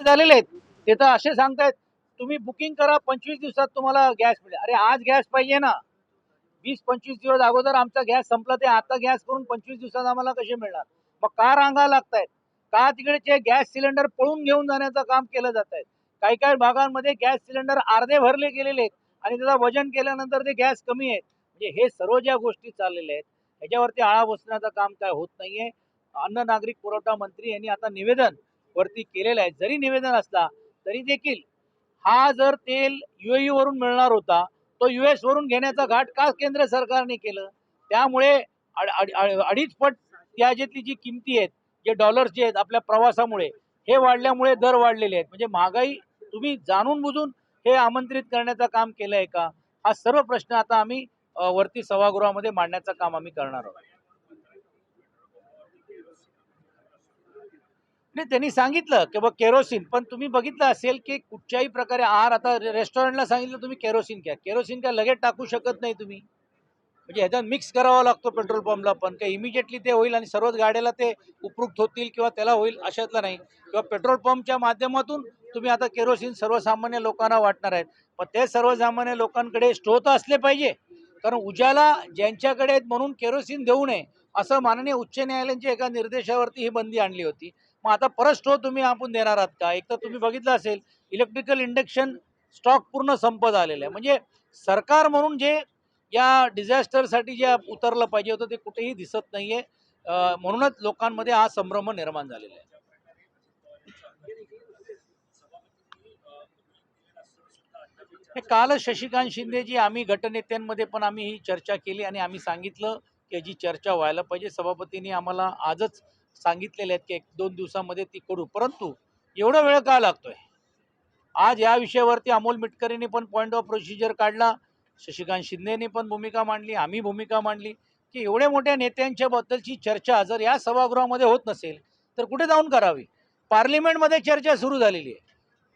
झालेले आहेत ते तर असे सांगतायत तुम्ही बुकिंग करा 25 दिवसात तुम्हाला गॅस मिळेल. अरे आज गॅस पाहिजे ना, 20-25 दिवस अगोदर आमचा गॅस संपला ते आता गॅस करून 25 दिवसात आम्हाला कसे मिळणार? मग का रांगा लागतायत? का तिकडचे गॅस सिलेंडर पळून घेऊन जाण्याचं काम केलं जात आहे? काही काही भागांमध्ये गॅस सिलेंडर अर्धे भरले गेलेले आहेत आणि त्याचं वजन केल्यानंतर ते गॅस कमी आहेत. म्हणजे हे सर्व ज्या गोष्टी चाललेल्या आहेत ह्याच्यावरती आळा बसण्याचं काम काय होत नाहीये. अन्न नागरिक पुरवठा मंत्री यांनी आता निवेदन वरती केलेलं आहे. जरी निवेदन असला तरी देखील हा जर तेल UAE वरून मिळणार होता तो US वरून घेण्याचा घाट का केंद्र सरकारने केलं? त्यामुळे अडीच पट त्याच्यातली जी किमती आहेत, जे डॉलर्स जे आहेत आपल्या प्रवासामुळे हे वाढल्यामुळे दर वाढलेले आहेत. म्हणजे महागाई तुम्ही जाणून बुजून हे आमंत्रित करण्याचं काम केलंय का? हा सर्व प्रश्न आता आम्ही वरती सभागृहामध्ये मांडण्याचं काम आम्ही करणार आहोत. नाही त्यांनी सांगितलं की बघ केरोसिन, पण तुम्ही बघितलं असेल की कुठच्याही प्रकारे आहार आता रेस्टॉरंटला सांगितलं तुम्ही केरोसिन घ्या, केरोसिन काय लगेच टाकू शकत नाही तुम्ही. म्हणजे ह्याच्यात मिक्स करावा लागतो पेट्रोल पंपला पण काही इमिजिएटली ते होईल आणि सर्वच गाड्याला ते उपयुक्त होतील किंवा त्याला होईल अशातलं नाही. किंवा पेट्रोल पंपच्या माध्यमातून तुम्ही आता केरोसिन सर्वसामान्य लोकांना वाटणार आहेत. पण ते सर्वसामान्य लोकांकडे स्टोव्ह तर असले पाहिजे, कारण उजाला ज्यांच्याकडे आहेत म्हणून केरोसिन देऊ नये असं माननीय उच्च न्यायालयाच्या एका निर्देशावरती ही बंदी आणली होती. मग आता परत स्टोव्ह तुम्ही आपण देणार आहात का? एक तर तुम्ही बघितलं असेल इलेक्ट्रिकल इंडक्शन स्टॉक पूर्ण संपत आलेला आहे. म्हणजे सरकार म्हणून जे या डिझास्टरसाठी जे उतरलं पाहिजे होतं ते कुठेही दिसत नाहीये. म्हणूनच लोकांमध्ये हा संभ्रम निर्माण झालेला आहे. हे कालच शशिकांत शिंदेजी आम्ही गटनेत्यांमध्ये पण आम्ही ही चर्चा केली आणि आम्ही सांगितलं की जी चर्चा व्हायला पाहिजे. सभापतींनी आम्हाला आजच सांगितलेले आहेत की 1-2 दिवसामध्ये ती करू. परंतु एवढा वेळ का लागतोय? आज या विषयावरती अमोल मिटकरींनी पण पॉईंट ऑफ प्रोसिजर काढला, शशिकांत शिंदेनी पण भूमिका मांडली, आम्ही भूमिका मांडली की एवढ्या मोठ्या नेत्यांच्या बद्दलची चर्चा जर या सभागृहामध्ये होत नसेल तर कुठे जाऊन करावी? पार्लिमेंटमध्ये चर्चा सुरू झालेली आहे.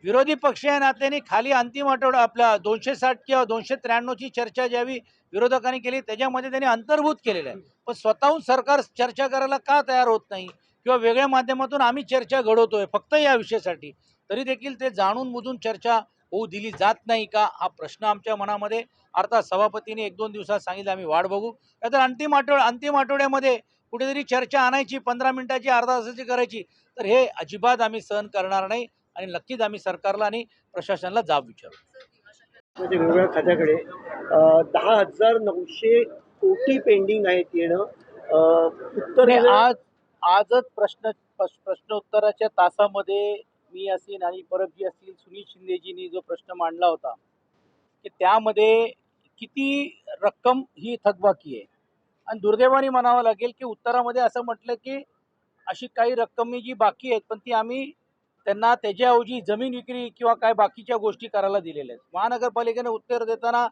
विरोधी पक्ष या नात्याने खाली अंतिम आठवडा आपला 260 किंवा 293 ची चर्चा ज्यावेळी विरोधकांनी केली त्याच्यामध्ये त्यांनी अंतर्भूत केलेलं आहे. पण स्वतःहून सरकार चर्चा करायला का तयार होत नाही किंवा वेगळ्या माध्यमातून आम्ही चर्चा घडवतोय फक्त या विषयासाठी, तरी देखील ते जाणून बुजून चर्चा होऊ दिली जात नाही का हा प्रश्न आमच्या मनामध्ये. अर्थात सभापतींनी 1-2 दिवसात सांगितलं आम्ही वाट बघू, नाहीतर अंतिम आठवड्यामध्ये कुठेतरी चर्चा आणायची 15 मिनिटाची अर्धा तासाची करायची तर हे अजिबात आम्ही सहन करणार नाही आणि नक्कीच आम्ही सरकारला आणि प्रशासनाला जाब विचारू. म्हणजे वेगवेगळ्या खात्याकडे 10,900 कोटी पेंडिंग आहेत येणं. उत्तर आजच प्रश्नोत्तराच्या तासामध्ये मी असेल आणि परब जी असतील सुनील शिंदेजींनी जो प्रश्न मांडला होता की त्यामध्ये किती रक्कम ही थकबाकी आहे आणि दुर्दैवाने म्हणावं लागेल की उत्तरामध्ये असं म्हटलं की अशी काही रक्कम जी बाकी आहेत पण ती आम्ही त्यांना त्याच्याऐवजी जमीन विक्री किंवा काय बाकीच्या गोष्टी करायला दिलेल्या आहेत. महानगरपालिकेने उत्तर देताना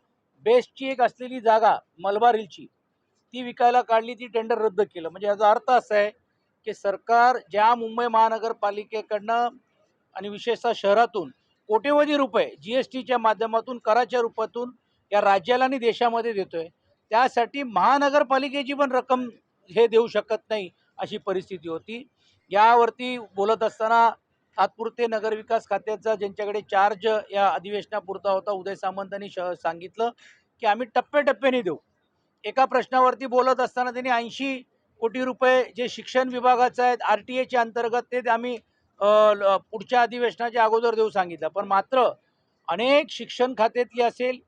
बेस्टची एक असलेली जागा मलबार हिलची ती विकायला काढली, ती टेंडर रद्द केलं. म्हणजे याचा अर्थ असा आहे की सरकार ज्या मुंबई महानगरपालिकेकडनं आणि विशेषतः शहरातून कोट्यवधी रुपये GSTच्या माध्यमातून कराच्या रूपातून या राज्याला आणि देशामध्ये देतोय, त्यासाठी महानगरपालिकेची पण रक्कम हे देऊ शकत नाही अशी परिस्थिती होती. यावरती बोलत असताना तात्पुरते नगरविकास खात्याचा ज्यांच्याकडे चार्ज या अधिवेशनापुरता होता उदय सामंतांनी सांगितलं की आम्ही टप्प्याटप्प्याने देऊ. एका प्रश्नावरती बोलत असताना त्यांनी 80 कोटी रुपये जे शिक्षण विभागाचं आहेत RTAच्या अंतर्गत ते आम्ही पुढच्या अधिवेशनाच्या अगोदर देऊ सांगितलं. पण मात्र अनेक शिक्षण खात्यातली असेल,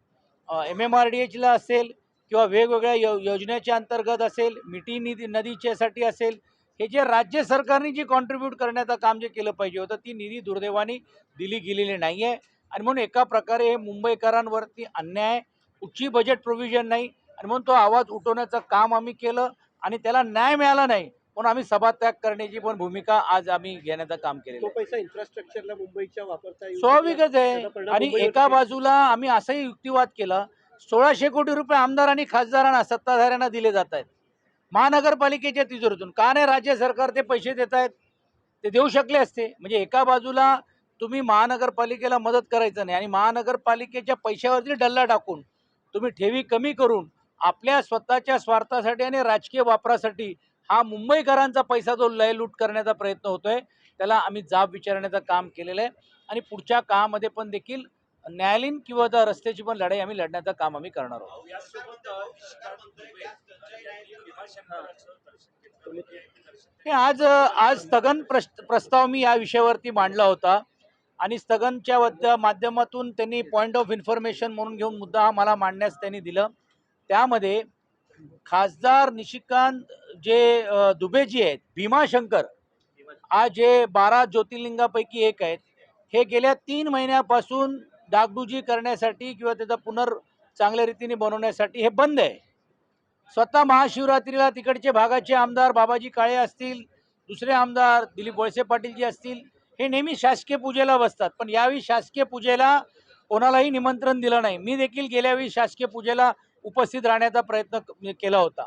MMRDHला असेल किंवा वेगवेगळ्या योजनेच्या अंतर्गत असेल, मिठी नदीच्यासाठी असेल, हे जे राज्य सरकारने जी कॉन्ट्रीब्यूट करण्याचं काम जे केलं पाहिजे होतं ती निधी दुर्दैवाने दिली गेलेली नाही आहे. आणि म्हणून एका प्रकारे हे मुंबईकरांवरती अन्याय, कुठची बजेट प्रोव्हिजन नाही आणि म्हणून तो आवाज उठवण्याचं काम आम्ही केलं आणि त्याला न्याय मिळाला नाही म्हणून आम्ही सभात्याग करण्याची पण भूमिका आज आम्ही घेण्याचं काम केलं. तो पैसा इन्फ्रास्ट्रक्चरला मुंबईच्या वापरता येईल स्वाभाविकच आहे. आणि एका बाजूला आम्ही असाही युक्तिवाद केला 1600 कोटी रुपये आमदार आणि खासदारांना सत्ताधाऱ्यांना दिले जात आहेत महानगरपालिकेच्या तिजोरीतून. का नाही राज्य सरकार ते पैसे देत आहेत? ते देऊ शकले असते. म्हणजे एका बाजूला तुम्ही महानगरपालिकेला मदत करायचं नाही आणि महानगरपालिकेच्या पैशावरती डल्ला टाकून तुम्ही ठेवी कमी करून आपल्या स्वतःच्या स्वार्थासाठी आणि राजकीय वापरासाठी हा मुंबईकरांचा पैसा जो लयलूट करण्याचा प्रयत्न होतोय त्याला आम्ही जाब विचारण्याचं काम केलेलं आहे आणि पुढच्या काळामध्ये पण देखील न्यायालयीन किंवा रस्त्याची पण लढाई आम्ही लढण्याचं काम आम्ही करणार आहोत. हे आज स्थगन प्रस्ताव मी या विषयावरती मांडला होता आणि स्थगनच्या माध्यमातून त्यांनी पॉइंट ऑफ इन्फॉर्मेशन म्हणून घेऊन मुद्दा हा मला मांडण्यास त्यांनी दिलं. त्यामध्ये खासदार निशिकांत जे दुबेजी आहेत, भीमाशंकर आज जे 12 ज्योतिर्लिंगापैकी एक आहेत, हे गेल्या 3 महिन्यापासून डागडुजी करण्यासाठी किंवा त्याचा चांगल्या रीतीने बनवण्यासाठी हे बंद आहे. स्वतः महाशिवरात्रीला तिकडचे भागाचे आमदार बाबाजी काळे असतील, दुसरे आमदार दिलीप वळसे पाटीलजी असतील, हे नेहमी शासकीय पूजेला बसतात. पण यावेळी शासकीय पूजेला कोणालाही निमंत्रण दिलं नाही. मी देखील गेल्यावेळी शासकीय पूजेला उपस्थित राहण्याचा प्रयत्न केला होता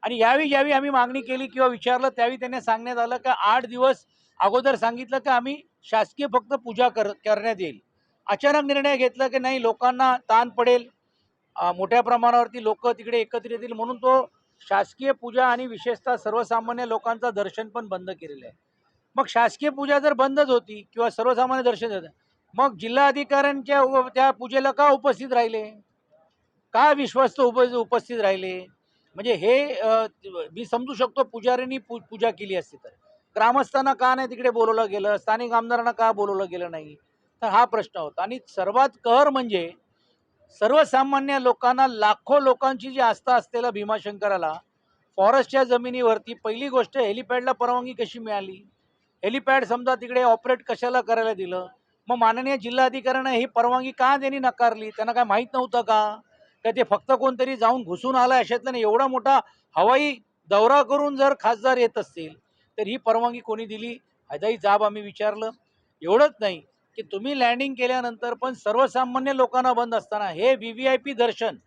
आणि ज्यावेळी आम्ही मागणी केली किंवा विचारलं त्यावेळी त्यांनी सांगण्यात आलं की 8 दिवस अगोदर सांगितलं की आम्ही शासकीय फक्त पूजा करण्यात येईल. अचानक निर्णय घेतला की नाही, लोकांना ताण पडेल, मोठ्या प्रमाणावरती लोक तिकडे एकत्रित येतील म्हणून तो शासकीय पूजा आणि विशेषतः सर्वसामान्य लोकांचं दर्शन पण बंद केलेलं आहे. मग शासकीय पूजा जर बंदच होती किंवा सर्वसामान्य दर्शन होतं, मग जिल्हाधिकाऱ्यांच्या त्या पूजेला का उपस्थित राहिले, का विश्वस्त उपस्थित राहिले? म्हणजे हे मी समजू शकतो पुजाऱ्यांनी पूजा केली असती तर ग्रामस्थांना का नाही तिकडे बोलवलं गेलं, स्थानिक आमदारांना का बोलवलं गेलं नाही, तर हा प्रश्न होता. आणि सर्वात कहर म्हणजे सर्वसामान्य लोकांना, लाखो लोकांची जी आस्था असलेल्या भीमाशंकराला फॉरेस्टच्या जमिनीवरती पहिली गोष्ट हेलिपॅडला परवानगी कशी मिळाली, हेलिपॅड समजा तिकडे ऑपरेट कशाला करायला दिलं, मग माननीय जिल्हाधिकाऱ्यांना ही परवानगी का त्यांनी नकारली? त्यांना काय माहीत नव्हतं का ते फक्त कोणतरी जाऊन घुसून आला अशातलं नाही? एवढा मोठा हवाई दौरा करून जर खासदार येत असतील तर ही परवानगी कोणी दिली, ह्याचाही जाब आम्ही विचारलं. एवढंच नाही की तुम्ही लँडिंग केल्यानंतर पण सर्वसामान्य लोकांना बंद असताना हे VVIP दर्शन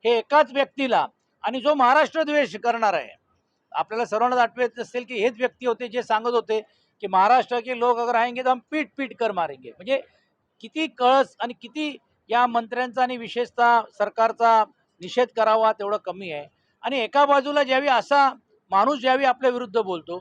हे एकाच व्यक्तीला, आणि जो महाराष्ट्र द्वेष करणार आहे, आपल्याला सर्वांना आठवत असेल की हेच व्यक्ती होते जे सांगत होते की महाराष्ट्र के लोग अगर आएंगे तो हम पीट पीट कर मारेंगे. म्हणजे किती कळस आणि किती या मंत्र्यांचा आणि विशेषतः सरकारचा निषेध करावा तेवढं कमी आहे. आणि एका बाजूला ज्यावेळी असा माणूस ज्यावेळी आपल्या विरुद्ध बोलतो,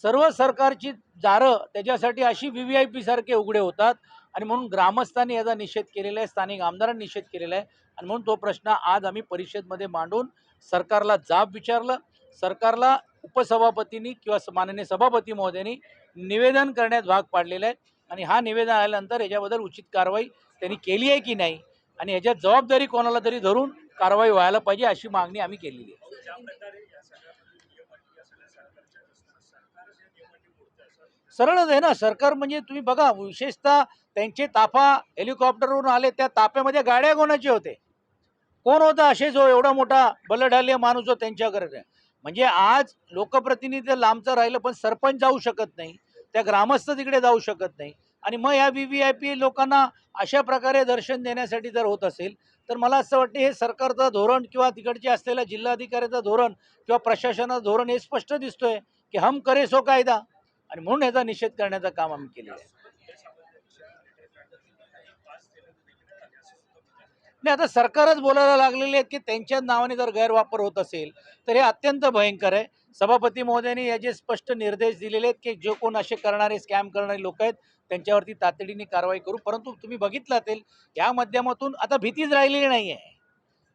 सर्व सरकारची दारं त्याच्यासाठी अशी VVIP सारखे उघडे होतात आणि म्हणून ग्रामस्थांनी याचा निषेध केलेला आहे, स्थानिक आमदारांनी निषेध केलेला आहे आणि म्हणून तो प्रश्न आज आम्ही परिषदेमध्ये मांडून सरकारला जाब विचारलं. सरकारला उपसभापतींनी किंवा माननीय सभापती महोदयांनी निवेदन करण्यात भाग पाडलेलं आहे आणि हा निवेदन आल्यानंतर याच्याबद्दल उचित कारवाई त्यांनी केली आहे की नाही आणि याच्यात जबाबदारी कोणाला तरी धरून कारवाई व्हायला पाहिजे अशी मागणी आम्ही केलेली आहे. सरळच आहे ना, सरकार म्हणजे तुम्ही बघा, विशेषतः त्यांचे ताफा हेलिकॉप्टरवरून आले, त्या ताफ्यामध्ये गाड्या कोणाचे होते, कोण होता असे जो एवढा मोठा बलढाल्य माणूस जो त्यांच्याकडे? म्हणजे आज लोकप्रतिनिधी लांबचं राहिलं पण सरपंच जाऊ शकत नाही, त्या ग्रामस्थ तिकडे जाऊ शकत नाही आणि मग या VVIP लोकांना अशा प्रकारे दर्शन देण्यासाठी जर होत असेल तर मला असं वाटतं हे सरकारचं धोरण किंवा तिकडचे असलेल्या जिल्हाधिकाऱ्याचं धोरण किंवा प्रशासनाचं धोरण हे स्पष्ट दिसतोय की हम करे सो कायदा, आणि म्हणून याचा निषेध करण्याचं काम आम्ही केलेलं आहे. नाही, आता सरकारच बोलायला लागलेले आहेत की त्यांच्या नावाने जर गैरवापर होत असेल तर हे अत्यंत भयंकर आहे. सभापती महोदयांनी याचे स्पष्ट निर्देश दिलेले आहेत की जो कोण असे करणारे, स्कॅम करणारे लोक आहेत त्यांच्यावरती तातडीने कारवाई करू. परंतु तुम्ही बघितलं असेल या माध्यमातून आता भीतीच राहिलेली नाही आहे.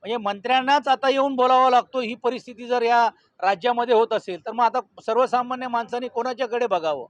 म्हणजे मंत्र्यांनाच आता येऊन बोलावं लागतो, ही परिस्थिती जर या राज्यामध्ये होत असेल तर मग आता सर्वसामान्य माणसांनी कोणाच्याकडे बघावं?